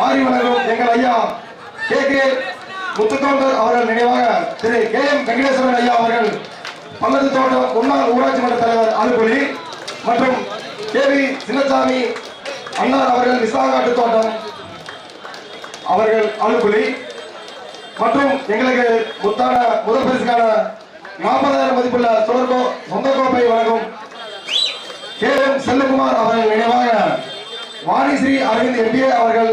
வாரி வழங்கும் எங்கள் ஐயா கே முத்துக்கவுண்டர் அவர்கள் நினைவாக திரு KM வெங்கடேஸ்வரன் ஐயா அவர்கள் பல்லது தோட்டம் முன்னாள் ஊராட்சி மன்ற தலைவர் ஆலுக்குழி மற்றும் KV சின்னசாமி அண்ணார் அவர்கள் விசாகாட்டு தோட்டம் அவர்கள் ஆலுக்குழி மற்றும் எங்களுக்கு முத்தான முதல் பரிசுக்கான 40,000 மதிப்புள்ள சொந்த கோப்பை வழங்கும் KM செல்லகுமார் அவர்கள் நினைவாக வாணிஸ்ரீ அரவிந்த் MBA அவர்கள்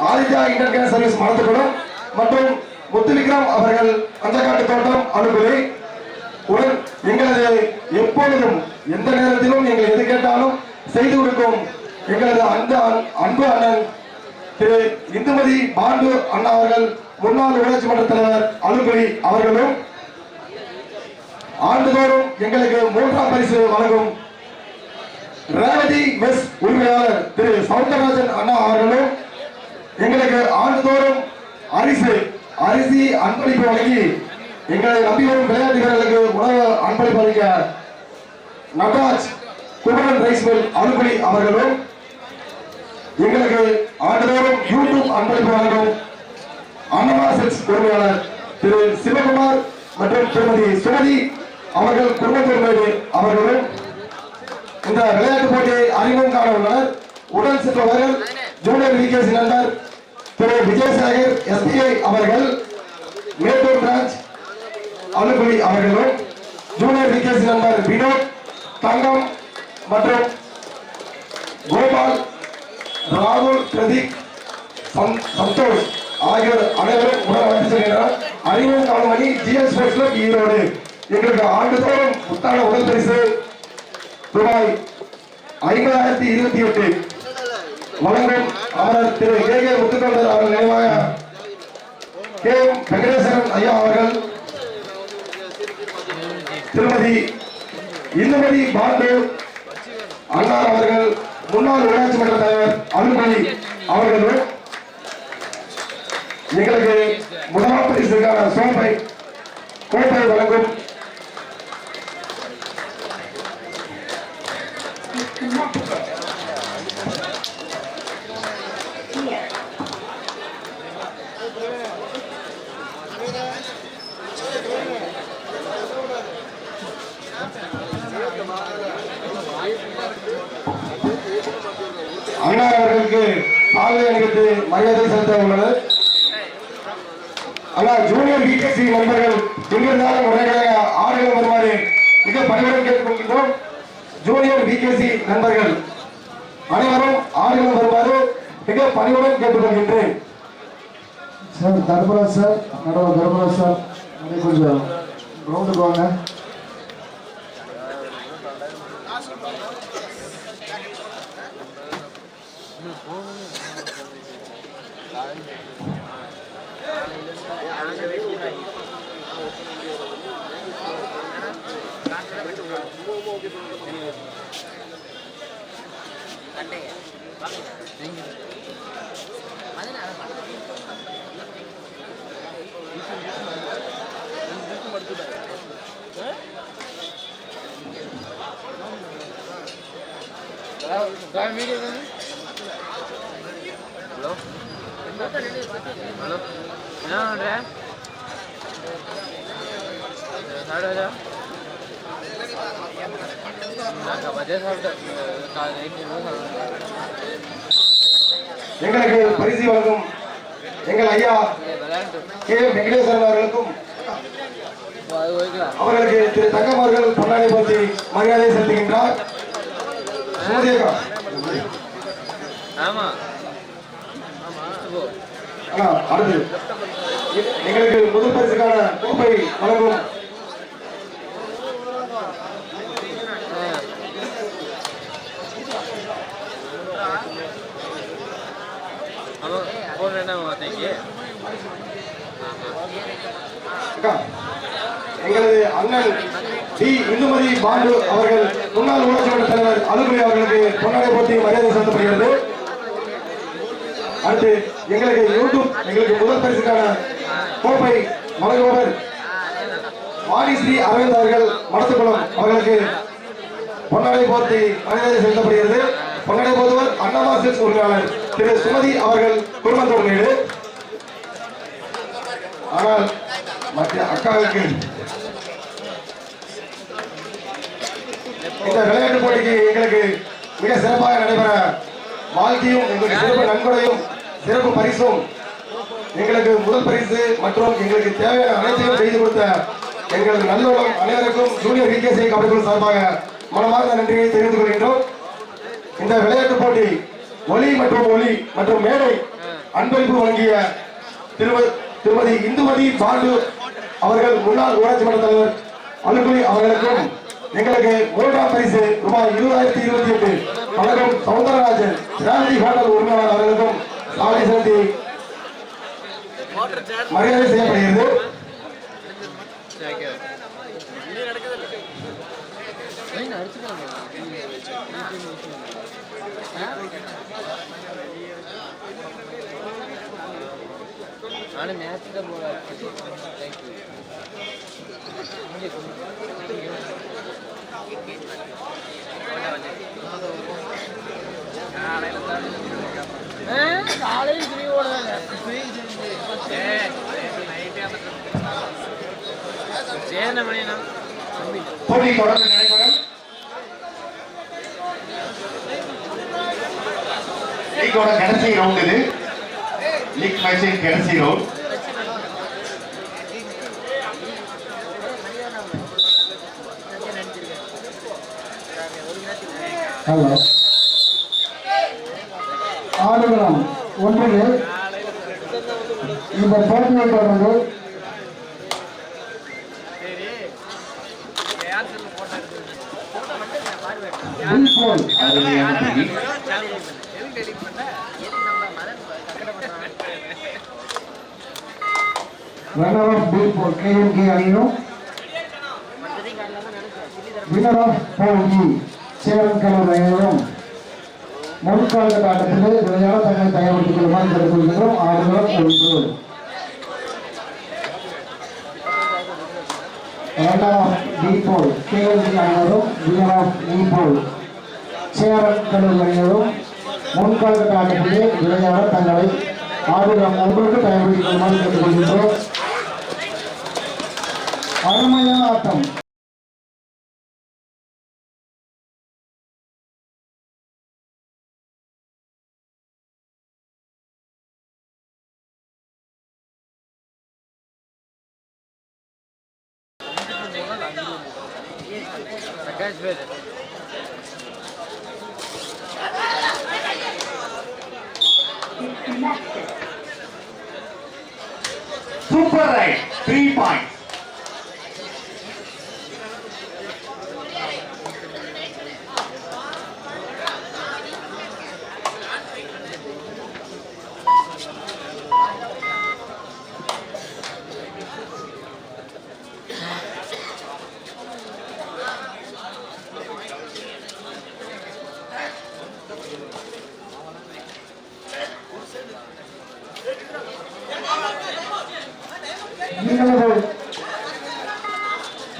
ஆதித்யா இன்டர் கேஸ் சர்வீஸ் மனத்துக்குளம் மற்றும் முத்துவிக்ரம் அவர்கள் அஞ்சக்காட்டு தோட்டம் அலுவலி உடன் எங்களது எப்பொழுதும் எந்த நேரத்திலும் எங்கள் எது கேட்டாலும் செய்து கொடுக்கும் எங்களது அன்பு அண்ணன் திரு இந்துமதி பாண்டு அண்ணா அவர்கள் முன்னாள் ஊராட்சி மன்ற தலைவர் அலுவலி அவர்களும் ஆண்டுதோறும் எங்களுக்கு 3ஆம் பரிசு வழங்கும் ரேவதி மெஸ் உரிமையாளர் திரு சவுந்தரராஜன் அண்ணா அவர்களும் எங்களுக்கு ஆண்டுதோறும் அரிசி அன்பளிப்பு வழங்கி எங்களை நம்பி வரும் விளையாட்டு வீரர்களுக்கு உணவு அன்பளிப்பு அளிக்க நட்ராஜ் குமரன் ரைஸ் மில் அலுவலி அவர்களும் எங்களுக்கு ஆண்டுதோறும் யூடியூப் அன்பளிப்பு வழங்கும் அன்னமா செல்ஸ் உரிமையாளர் திரு சிவகுமார் மற்றும் திருமதி சுமதி அவர்கள் குடும்பத்திற்கு அவர்களும் இந்த விளையாட்டு போட்டியை அறிமுகம் காண உள்ளனர். உடன் சென்றவர்கள் ஜூனியர் VKC நண்பர் திரு விஜயசாகர் SBI அவர்கள் மேட்டூர் பிரான்ச் அலுவலி அவர்களும் ஜூனியர் VKC நண்பர் வினோத் தங்கம் மற்றும் கோபால் ராகுல் பிரதீப் சந்தோஷ் ஆகியோர் அனைவரும் உடன் வந்து செல்கிறார். அறிமுகம் காணும் அணி GS ஸ்போர்ட்ஸ் கிளப் ஈரோடு எங்களுக்கு ஆண்டுதோறும் முத்தான உடல் பரிசு ரூபாய் 50,028 வழங்கும் அமரர் திரு KK முத்துக்கவுண்டர் அவர்கள் நினைவாக KM வெங்கடேஸ்வரன் ஐயா அவர்கள் திருமதி இந்துமதி பாண்டு அண்ணார் அவர்கள் முன்னாள் ஊராட்சி மன்ற தலைவர் அலுவலி அவர்களும் எங்களுக்கு முதலாம் பரிசுக்கான கோப்பை வழங்கும் அண்ணா அவர்களுக்கு பாலை அணிவித்து மரியாதை செலுத்த உள்ளனர். அண்ணா ஜூனியர் VKC நண்பர்கள் இங்கிருந்தாலும் உடனடியாக ஆடுகள் வருமாறு மிக பணிவுடன் கேட்டுக்கொள்கின்றோம். ஜூனியர் VKC நண்பர்கள் அனைவரும் ஆடுகள் வருமாறு மிக பணிவுடன் கேட்டுக்கொள்கின்றேன். சார் தர்மராஜ் சார் நடுவர் தர்மராஜ் சார் கொஞ்சம் கிரவுண்டுக்கு வாங்க. எங்களுக்கு பரிசு வழங்கும் எங்கள் ஐயா KM வெங்கடேஸ்வரன் அவர்களுக்கும் அவர்களுக்கு திரு தங்கம் அவர்கள் பொன்னாடை போட்டி மரியாதை செலுத்துகின்றார். அடுத்து எங்களுக்கு முதல் பரிசுக்கான கோப்பை வழங்கும் எங்களது அண்ணன் டி இந்துமதி பாண்டு அவர்கள் முன்னாள் ஊராட்சி மன்ற தலைவர் அலுவலி அவர்களுக்கு பொன்னாடை போட்டி மரியாதை செலுத்தப்படுகிறது. அடுத்து எங்களுக்கு எங்களுக்கு முதல் பரிசுக்கான கோப்பை வழங்குபவர் வாணிஸ்ரீ அரவிந்த் அவர்கள் மடத்துக்குளம் அவர்களுக்கு பொன்னாடை போட்டி மரியாதை செலுத்தப்படுகிறது. பங்கடைபோதுவர் அண்ணாமா சில்க்ஸ் உரிமையாளர் திரு சுமதி அவர்கள் குடும்பத்தோடு மேடு. ஆனால் மற்ற அக்காவுக்கு இந்த விளையாட்டு போட்டிக்கு எங்களுக்கு மிக சிறப்பாக நடைபெற வாழ்க்கையும் எங்களுக்கு சிறப்பு நன்கொடையும் சிறப்பு பரிசும் எங்களுக்கு முதல் பரிசு மற்றும் எங்களுக்கு தேவையான அனைத்தையும் செய்து கொடுத்த எங்கள் நல்லுள்ளம் அனைவருக்கும் ஜூனியர் விகேசி கபடி சார்பாக மனமார்ந்த நன்றியை தெரிவித்துக் கொள்கின்றோம். இந்த விளையாட்டு போட்டி ஒலி மற்றும் மேடை அன்பளிப்பு வழங்கிய திருமதி இந்துமதி பாண்டு அவர்கள் முன்னாள் ஊராட்சி மன்ற தலைவர் அலுகுலி அவர்களுக்கும் எங்களுக்கு மூன்றாம் பரிசு ரூபாய் 20,028 வழங்கும் சவுந்தரராஜன் திராவிடி ஹோட்டல் உரிமையாளர் அவர்களுக்கும் சாலை செலுத்தி மரியாதை செய்யப்படுகிறது. போட்டி தொடர்ந்து நடைபெறும். லீக்கோட கடைசி ரவுண்ட் இது. லீக் மேட்சின் கடைசி ரவுண்ட். ஹலோ ஆடுகளம் ஒன்றில் இந்த போட்டியை தொடர்ந்து runner of bill for KMK அணியும் winner of pool E Salem colour அணியும் முன்கால ஆட்டத்தில் விளையாட தங்களை தயாரித்துக் கொள்ளுமாறு கேட்டுக்கொள்கிறோம். ஆடுகளம் ஒன்று. runner of D pool KMK அணியும் winner of E pool Salem colour அணியும் முன்கால ஆட்டத்தில் விளையாட தங்களை ஆடுகளம் ஒன்றுக்கு தயாரித்துக் கொள்ளுமாறு கேட்டுக்கொள்கிறோம். அருமையான ஆட்டம். Super right, 3 points.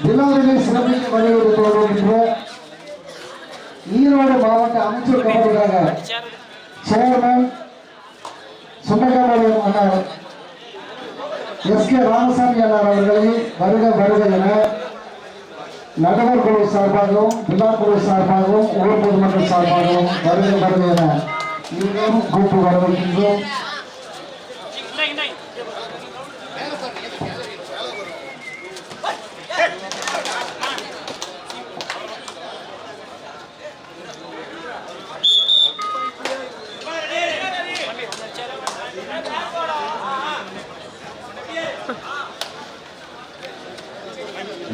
விழாவினை சிறப்பிக்க வலியுறுத்துகின்ற ஈரோடு மாவட்ட அமைச்சர் கபடிக்காக சேர்மன் சுண்டகாபாளையம் அண்ணார் SK ராமசாமி அண்ணார் அவர்களை வருக வருக என நகர் குழு சார்பாகவும் விழா குழு சார்பாகவும் ஊர் பொதுமக்கள் சார்பாகவும் வருக வருக என இருவரும் கூட்டு வரவேற்கின்றோம்.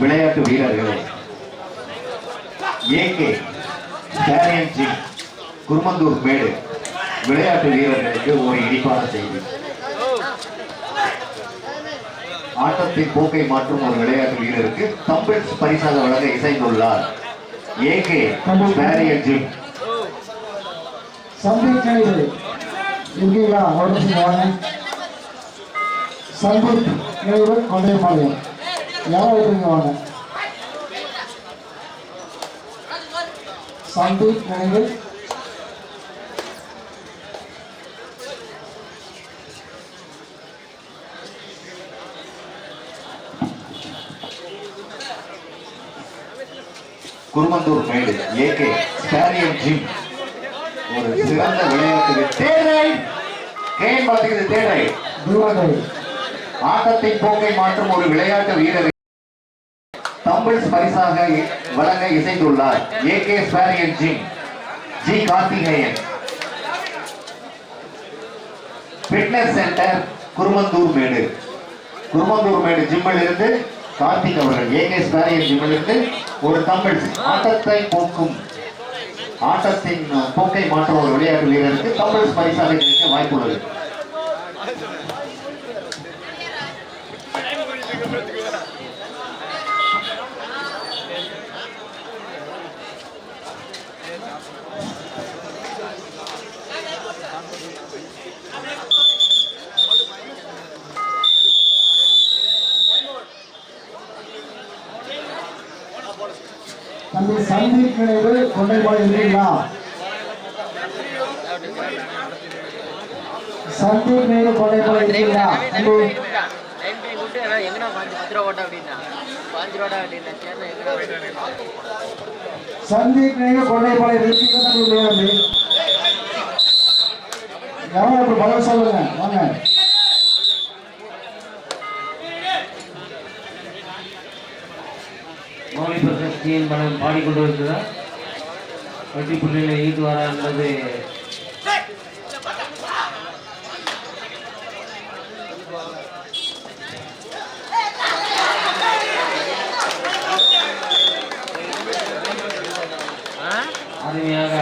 விளையாட்டு வீரர்களே, AK சாரியன்ஜிங் குருமந்தூர் மேடு விளையாட்டு வீரர்களுக்கு ஒரு இனிப்பான செய்தி. ஆட்டத்தின் போக்கை மாற்றும் ஒரு விளையாட்டு வீரருக்கு தம்பிள்ஸ் பரிசாக வழங்க இசைந்துள்ளார் AK சாரியன்ஜிங். சந்தீப் நினைவு இருக்கீங்களா? ஒரு நிமிஷம் வாங்க. சந்தீப் நினைவு கொண்டையபாளையம் யாரும் இருக்கீங்க வாங்க. சந்தீப் நினைவு குருமந்தூர் மேடு ஏகே ஸ்டாரியன் ஜிம் ஒரு சிறந்த விளையாட்டு தேரை கேம் பார்த்துக்கிறது தேரை ஆட்டத்தின் போக்கை மாற்றும் ஒரு விளையாட்டு வீரர் தம்பிள்ஸ் பரிசாக வழங்க இசைந்துள்ளார் AK Starion gym G Karthikeyan fitness centre Kurumandur Medu ஜிம்மில் இருந்து கார்த்திக் அவர்கள் ஏகே ஸ்டாரியன் ஜிம்மில் இருந்து ஒரு தம்பிள்ஸ் ஆட்டத்தின் போக்கை மாற்றும் ஒரு விளையாட்டு வீரருக்கு தம்பிள்ஸ் பரிசாக கிடைக்க வாய்ப்புள்ளது. தம்பி சந்தீப் நினைவு கொண்டைபாடு இருக்கீங்களா? சந்தீப் நினைவு கொண்டைபாடு இருக்கீங்களா? சந்தீப் நினைவு கொண்டைபாடு இருக்கீங்களா? எவ்வளவு பதில் சொல்லுங்க வாங்க. மௌலி பிரசஸ்தியின் படம் பாடிக்கொண்டு இருக்கிறார். வெற்றி புள்ளியில ஈடுவாரா என்பது அருமையாக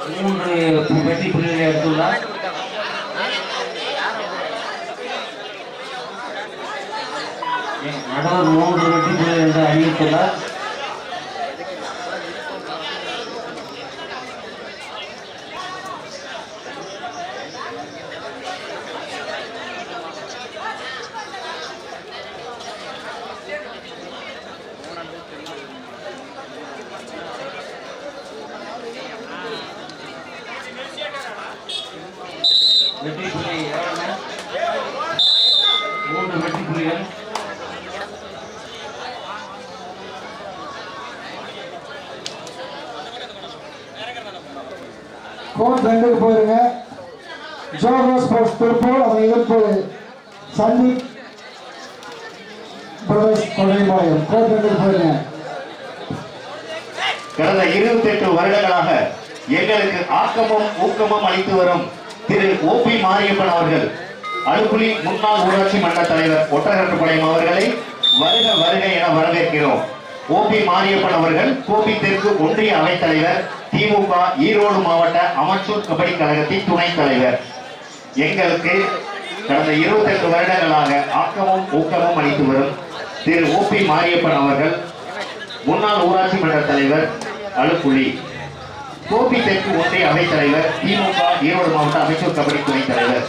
3 வெற்றி புள்ளிகளை எடுத்துள்ளார். நடுவர் 3 வெற்றி புள்ளிகள் என்று அறிவித்துள்ளார். வெற்றி புள்ளி 3 வெற்றி புள்ளிகள். கோட் 2க்கு போயிருங்க. ஜோகோ ஸ்போர்ட்ஸ் திருப்பூர் அதை எதிர்ப்பு சந்தீப் பிரதேஷ் கொடைபாளையம். கோட் 2க்கு போயிருங்க. கடந்த 28 வருடங்களாக எங்களுக்கு ஆக்கமும் ஊக்கமும் அளித்து வரும் திரு ஓபி மாரியப்பன் அவர்கள் அழுப்புலி முன்னாள் ஊராட்சி மன்ற தலைவர் ஒட்டகரட்டுப்பாளையம் அவர்களை வருக வருக என வரவேற்கிறோம். ஓபி மாரியப்பன் அவர்கள் கோபி தெற்கு ஒன்றிய அவைத் தலைவர், திமுக ஈரோடு மாவட்ட அமைச்சூர் கபடி கழகத்தின் துணைத் தலைவர். எங்களுக்கு கடந்த 28 வருடங்களாக ஆக்கமும் ஊக்கமும் அளித்து வரும் திரு ஓபி மாரியப்பன் அவர்கள் முன்னாள் ஊராட்சி மன்ற தலைவர் அழுப்புலி, கோபி தெற்கு ஒன்றிய அவைத் தலைவர், திமுக ஈரோடு மாவட்ட அமைச்சர் கபடி துணைத் தலைவர்,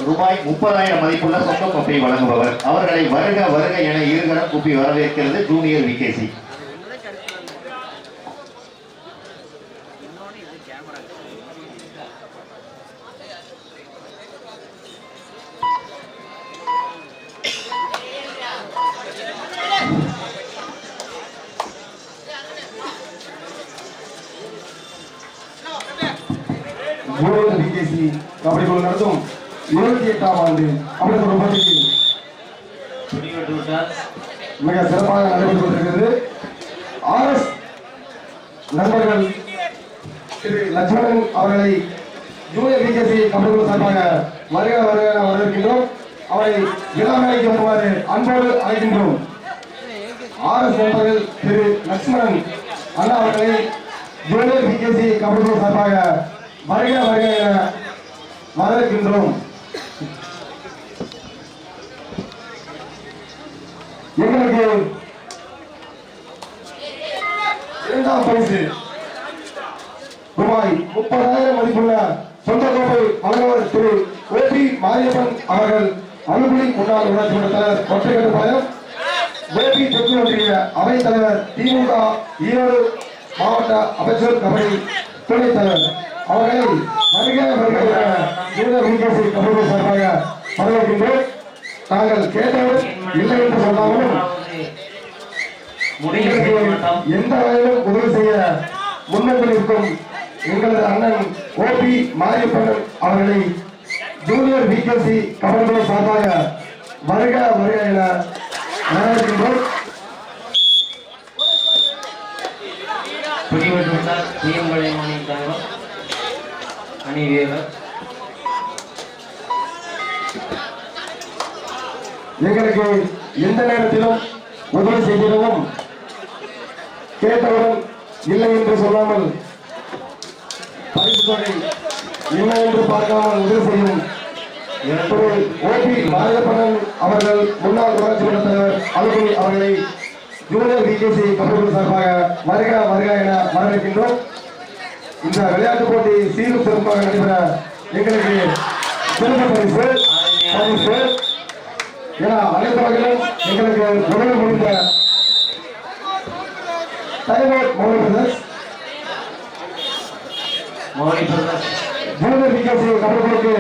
ரூபாய் 30,000 மதிப்புள்ள சொந்த கோப்பை வழங்குபவர். அவர்களை வருக வருக என இருகரம் கூப்பி வரவேற்கிறது ஜூனியர் விகேசி. கபடி குழு நடத்தும் 28ஆம் ஆண்டு அப்படின்ற ஒரு போட்டிக்கு மிக சிறப்பாக நடைபெற்று கொண்டிருக்கிறது. RS நண்பர்கள் திரு லட்சுமணன் அவர்களை ஜூனியர் விகேசி கபடி குழு சார்பாக வருக வருக என வரவேற்கின்றோம். அவரை விழாமேடைக்கு வருமாறு அன்போடு அழைக்கின்றோம். RS நண்பர்கள் திரு லட்சுமணன் அண்ணா அவர்களை ஜூனியர் விகேசி கபடி குழு சார்பாக வருக வருக என வரவேற்கின்றோம். எங்களுக்கு 2ஆம் பரிசு ரூபாய் 30,000 மதிப்புள்ள சொந்த கோப்பை வழங்குவர் திரு ஓபி மாரியப்பன் அவர்கள் அலுவலி முன்னாள் ஊராட்சி மன்ற தலைவர் ஒற்றைக்கட்டுப்பாளையம், ஓபி தெற்கு ஒன்றிய அவைத் தலைவர், திமுக ஈரோடு மாவட்ட அமைச்சர் கபடி துணைத் தலைவர் அவர்களை வருகை கபடி சார்பாக வரவேற்கின்றோம். நாங்கள் கேட்டவர் இல்லை என்று சொன்னாலும் முடிவு செய்ய மாட்டோம். எந்த வகையிலும் உதவி செய்ய முன்வந்து நிற்கும் எங்களது அண்ணன் ஓபி மாரியப்பன் அவர்களை ஜூனியர் விகேசி கபடி சார்பாக வருக வருக என வரவேற்கின்றோம். பிடிபட்டுவிட்டார் தீயம்பளை மாணிக்காக அணி வீரர். எங்களுக்கு எந்த நேரத்திலும் உதவி செய்திடவும் கேட்டவுடன் இல்லை என்று சொல்லாமல் பரிசு தொகை இல்லை என்று பார்க்காமல் உதவி செய்யும் ஓபி மாரியப்பன் அவர்கள் முன்னாள் ஊராட்சி மன்ற தலைவர் அலுவலி அவர்களை ஜூனியர் விகேசி கபடி சார்பாக வருக வருக என வரவேற்கின்றோம். இந்த விளையாட்டுப் போட்டி சீரும் சிறப்பாக நடைபெற எங்களுக்கு சிறப்பு பரிசு என அனைத்து வகையிலும் எங்களுக்கு உதவி முடிந்த தலைவர் மௌலி பிரதர்ஸ் ஜூனியர் விகேசி கபடிக்கு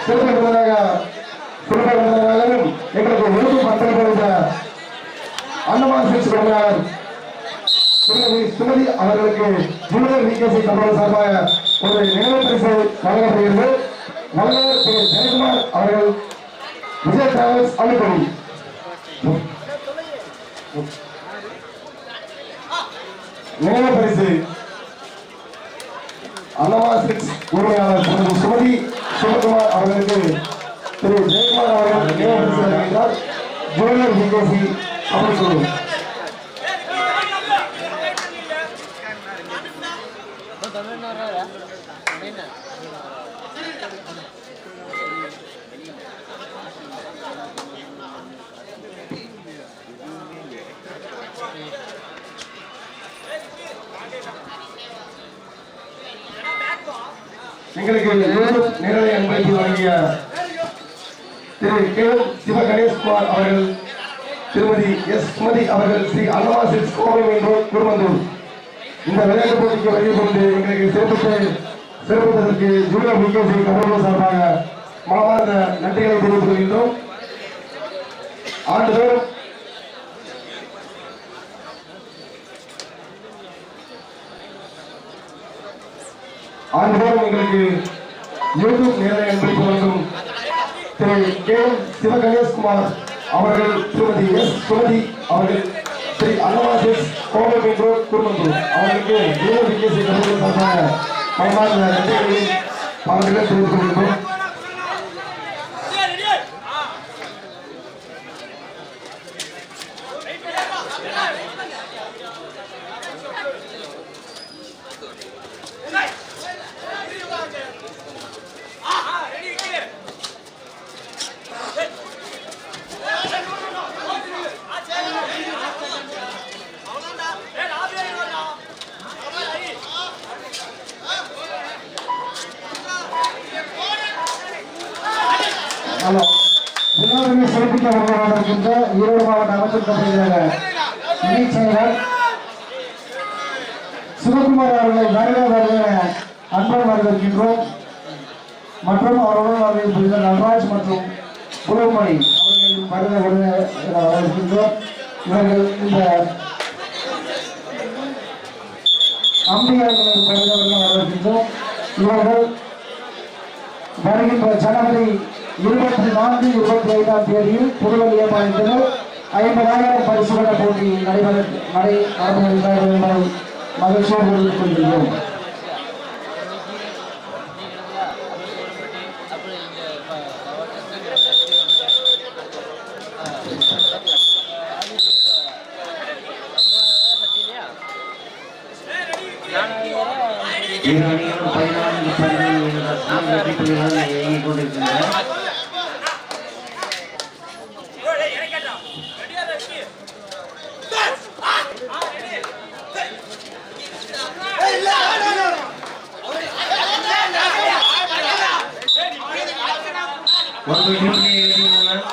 சிறப்பு விருதாகவும் எங்களுக்கு உறுதி பத்திரம் கொடுத்த அண்ணமான் சிக்ஸ் உரிமையாளர் சுமதி அவர்களுக்கு ஜூனியர் விகேசி கபடி சார்பாக ஒரு நினைவு பரிசு வழங்கப்படுகிறது. வழங்கர் திரு ஜெயக்குமார் அவர்கள் விஜய் டிராவல்ஸ் அலுவலி நினைவு பரிசு அண்ணமான் சிக்ஸ் உரிமையாளர் திரு சுமதி சிவகுமார் அவர்களுக்கு திரு ஜெயக்குமார் அவர்கள் நினைவு பரிசு வழங்குகிறார். ஜூனியர் விகேசி கபடி குழு எங்களுக்கு நேரடி அன்பளிப்பு வழங்கிய திரு கே சிவ கணேஷ்குமார் அவர்கள், திருமதி எஸ் சுமதி அவர்கள், ஸ்ரீ அண்ணா சில்க்ஸ் கோவை மெயின் குருமந்தூர் இந்த விளையாட்டு போட்டிக்கு வருகை கொண்டு எங்களுக்கு சிறப்பித்ததற்கு ஜூனியர் விகேசி கபடி சார்பாக மனமார்ந்த நன்றிகளை தெரிவித்துக் கொள்கின்றோம். ஆண்டுதோறும் எங்களுக்கு யூடியூப் நேரலை அன்பளிப்பு வழங்கும் திரு கே சிவ கணேஷ்குமார் அவர்கள், திருமதி எஸ் சுமதி அவர்கள், ஸ்ரீ அன்னவாசிஸ் கோவை மெயின் ரோட் குருமந்தூர் அவர்களுக்கு ஜூனியர் விகேசி கபடி சார்பாக மனமார்ந்த நன்றிகளை பாராட்டுகளை தெரிவித்துக் கொள்கின்றோம். விழாவினை சிறப்பிக்க வருகின்ற ஈரோடு மாவட்ட அமைச்சர் கபடியாக இணை செயலர் சிவகுமார் அவர்களை வருக வருக அன்புடன் வரவேற்கின்றோம். மற்றும் அவருடன் வரவேற்கின்ற நடராஜ் மற்றும் குருமணி அவர்களையும் வருக வருக என வரவேற்கின்றோம். இவர்கள் இந்த அம்பியார்களை வருக வருக வரவேற்கின்றோம். இவர்கள் வருகின்ற ஜனவரி 24, 25ஆம் தேதியில் புதுவெளிய மாநிலத்தில் 50,000 பரிசுகள போட்டி நடைபெறும் மகிழ்ச்சியோடு தெரிவித்துக் கொள்கிறோம். இரு அணிகளும் 14 வெற்றி புள்ளிகள் இயங்கிக் கொண்டிருக்கின்றன. ஒரு வெற்றி புள்ளியை எழுதியுள்ளனர்.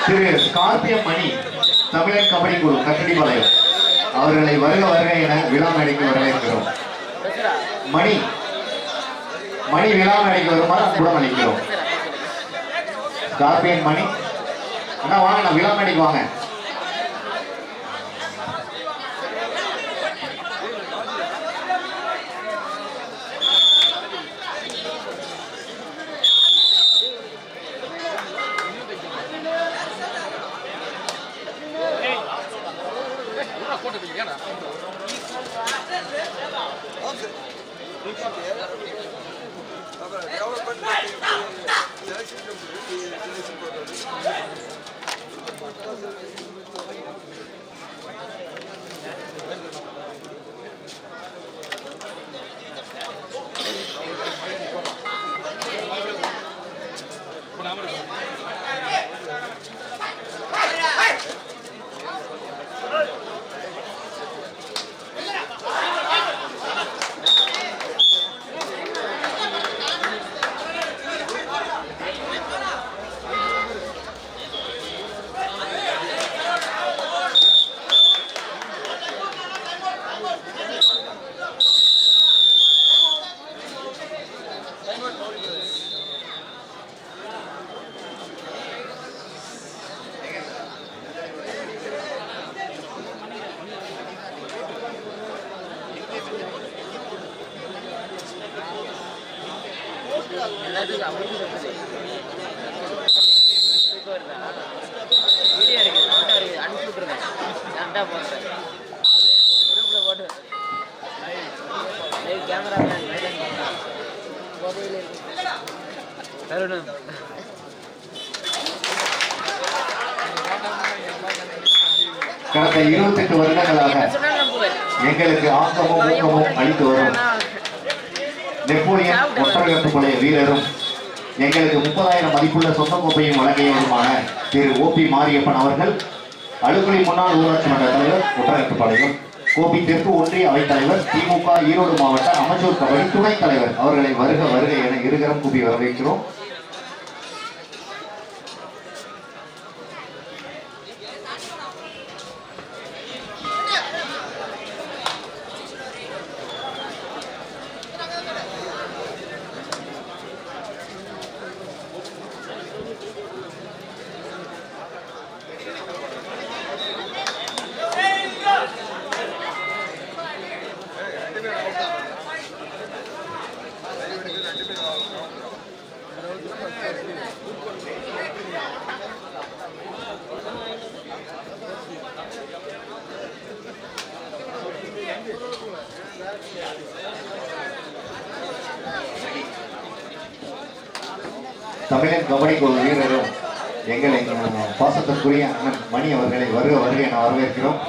திரு ஸ்கார்பியம் மணி தமிழன் கபடி குழு கட்டடிபாளையம் அவர்களை வருக வருக என விழா மேடைக்கு வரவேற்கிறோம். மணி விழா மேடைக்கு வருமாறு அன்புடன் அளிக்கிறோம். ஸ்கார்பியன் மணி அண்ணா வாங்க, நான் விழா மேடைக்கு வாங்க. கடந்த 28 வருடங்களாக எங்களுக்கு ஆக்கமும் ஊக்கமும் அளித்து வரும் நெப்போலியன் ஒட்டகத்துக்குடைய வீரரும் எங்களுக்கு 30,000 மதிப்புள்ள சொந்த கோப்பையும் வழங்கியவருமான திரு ஓபி மாரியப்பன் அவர்கள் அழுகுழி முன்னாள் ஊராட்சி மன்ற தலைவர் ஒட்டகத்துப்பாளையம் கோபி தெற்கு ஒன்றிய அவைத்தலைவர் திமுக ஈரோடு மாவட்ட அமைச்சர் கபடி துணைத் தலைவர் அவர்களை வருக வருக என இருகரம் கூப்பி வரவேற்கிறோம். தமிழன் கபடி குழு வீரரும் எங்களை பாசத்திற்குரிய அண்ணன் மணி அவர்களை வருக வருக என வரவேற்கிறோம்.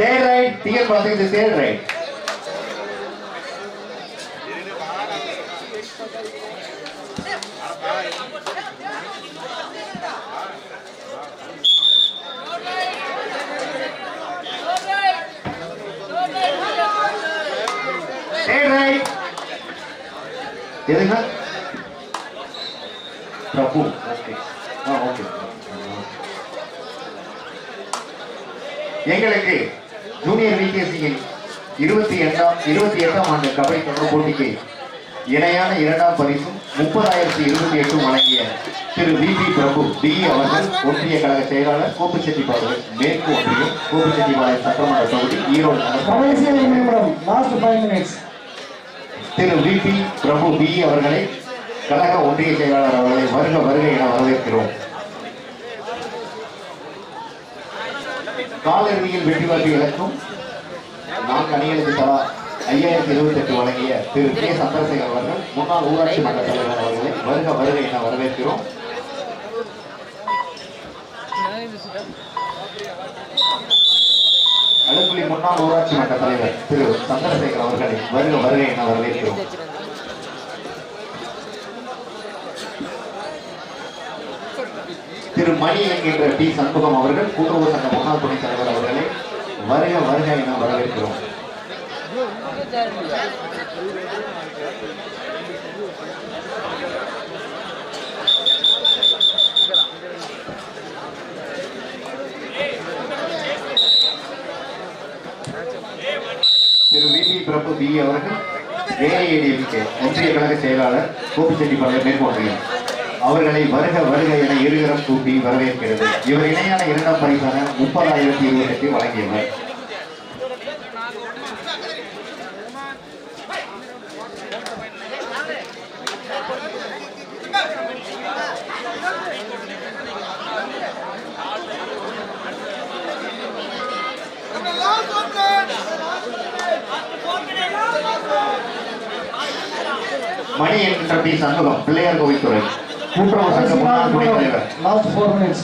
தேர்ட் ரைட் டிஎன் பாத்துக்கு தேர்ட் ரைட் எதுங்க பிரபு ஓகே ஓகே. எங்களுக்கு ஜூனியர் விகேசியில் 28ஆம் ஆண்டு கபடி தொடர் போட்டிக்கு இணையான 2ஆம் பரிசும் 30,028 வழங்கிய திரு விபி பிரபு டி அவர்கள் ஒன்றிய கழக செயலாளர் கோபிச்செட்டிப்பாளையம் மேற்கு ஒன்றியம் கோபிச்செட்டிப்பாளையம் சட்டமன்ற தொகுதி ஈரோடு நகர் திரு விபி பிரபு பி அவர்களை கழக ஒன்றிய செயலாளர் அவர்களை வருக வருக என வரவேற்கிறோம். காலிறுதியில் வெற்றி வாய்ப்பு இழக்கும் 4 அணிகளுக்கு தலா 5,028 வழங்கிய திரு கே சந்திரசேகர் அவர்கள் முன்னாள் ஊராட்சி மன்ற தலைவர் அவர்களை வருக வருக என வரவேற்கிறோம். அழுகுழி முன்னாள் ஊராட்சி மன்ற தலைவர் திரு சந்திரசேகர் அவர்களை வருக வருக என வரவேற்கிறோம். திரு மணி என்கின்ற டி சண்முகம் அவர்கள் கூட்டுறவு சங்க முன்னாள் துணைத் தலைவர் அவர்களை வருக வருக என வரவேற்கிறோம். திரு விபி பிரபு பி அவர்கள் ஏஐஏடிஎம்கே ஒன்றிய கழக செயலாளர் கோபிச்செட்டிப்பாளையம் மேற்கு ஒன்றியம் அவர்களை வருக வருக என இருகரம் கூப்பி வரவேற்கிறது. இவர் இணையான 2ஆம் பரிசான 30,028 வழங்கியவர். மணி என்கின்ற பி சண்முகம் பிள்ளையார் கோவில்துறை கூட்டுறவு சங்க முன்னாள் துணைத் தலைவர். Last 4 minutes.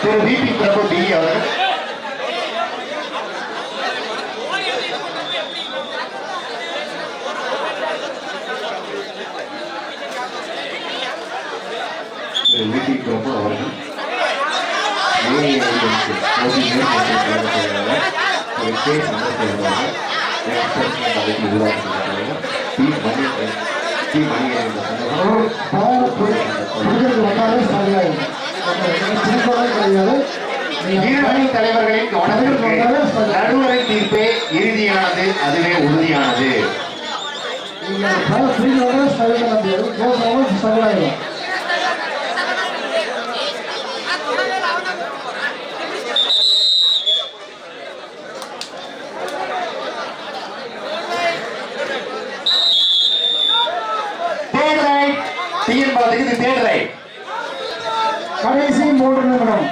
திரு விபி பிரபு டி அவர்கள் விபி பிரபு அவர்கள் இரு அணி தலைவர்களின் கவனத்திற்கு நடுவரை தீர்ப்பே இறுதியானது, அதுவே உறுதியானது. இது தேர்ட் ரைட். கடைசி 3 நிமிடம்.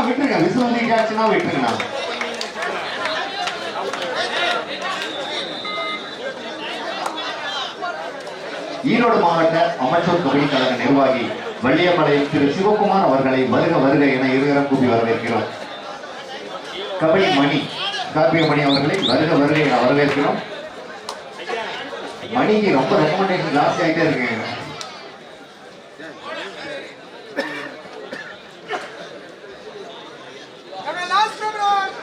விட்டுருங்க, விசில் வந்துச்சுன்னா விட்டுருங்க. ஈரோடு மாவட்ட அமைச்சர் கபடி கழக நிர்வாகி வள்ளியம்பாளையம் திரு சிவகுமார் அவர்களை வருக வருக என இருகரம் கூப்பி வரவேற்கிறோம். கபடி மணி காப்பிய மணி அவர்களை வருக வருக என வரவேற்கிறோம். மணிக்கு ரொம்ப ரெக்கமெண்டேஷன் ஜாஸ்தி ஆகிட்டே இருக்குங்க.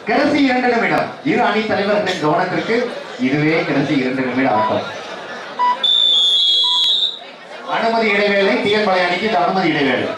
கடைசி 2 நிமிடம். இரு அணி தலைவர்களின் கவனத்திற்கு இதுவே கடைசி 2 நிமிட ஆட்டம். அனுமதி இடைவேளை. டிஎன்பாளையம் அணிக்கு அனுமதி இடைவேளை.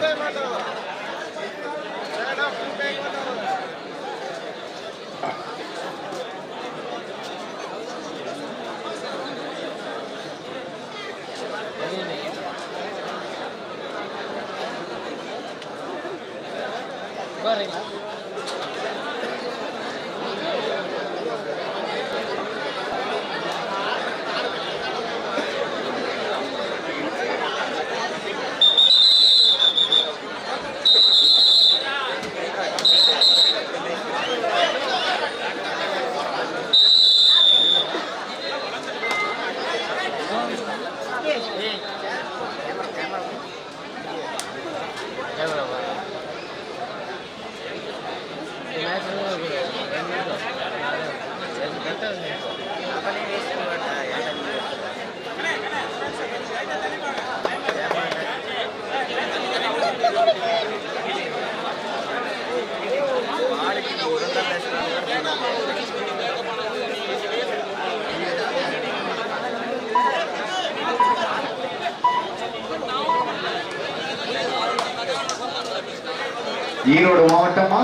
ஈரோடு மாவட்டமா?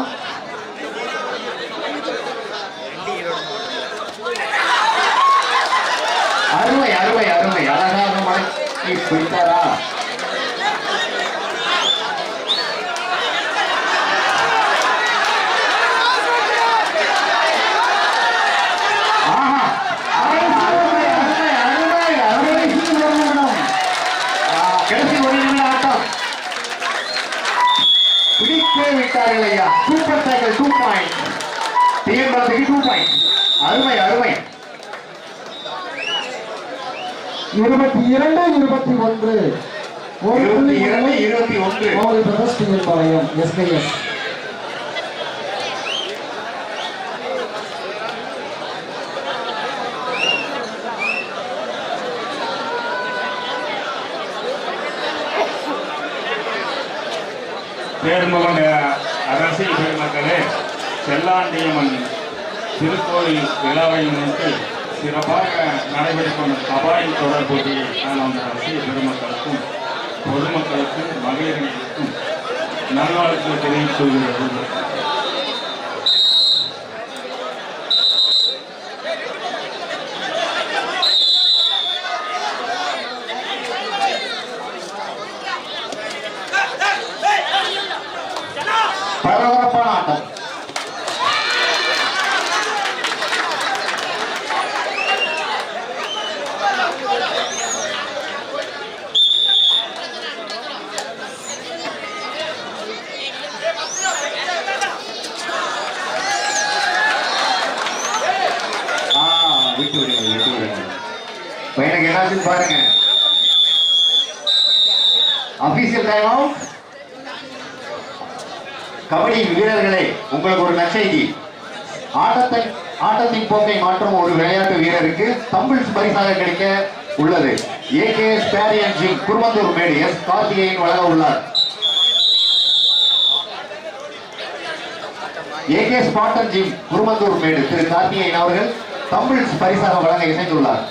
அருமை அருமை அருமை. அழகாக மடக்கி பிடித்தாரா? கடைசி 1 நிமிட ஆட்டம். பிடிக்கவே விட்டார்கள் ஐயா. Super cycle 2 point. டிஎன்பாளையத்துக்கு 2 பாயிண்ட். அருமை அருமை. 22-21. 22-21. டிஎன்பாளையம் எஸ்கேஎஸ். பேருமகன் அரசியல் பெருமக்களே, செல்லாண்டியம்மன் திருக்கோயில் விழாவை முன்னிட்டு சிறப்பாக நடைபெறும் கபாடி தொடர் போட்டியை நான் அந்த அரசியல் பெருமக்களுக்கும் பொதுமக்களுக்கும் மகளிர்களுக்கும் நல்வாழ்த்து தெரிவித்துக் கொள்கிறது. விட்டு விடுங்க. பையனுக்கு என்னாச்சுன்னு பாருங்க. Official time out. கபடி வீரர்களே, உங்களுக்கு ஒரு நற்செய்தி. ஆட்டத்தின் போக்கை மாற்றும் ஒரு விளையாட்டு வீரருக்கு தம்பிள்ஸ் பரிசாக கிடைக்க உள்ளது. AKS பேரியன் ஜிம் குருமந்தூர் மேடு எஸ் கார்த்திகேயன் வழங்க உள்ளார். AKS ஸ்பாட்டன் ஜிம் குருமந்தூர் மேடு திரு கார்த்திகேயன் அவர்கள் தம்பிள்ஸ் பரிசாக வழங்க இசைந்துள்ளார்.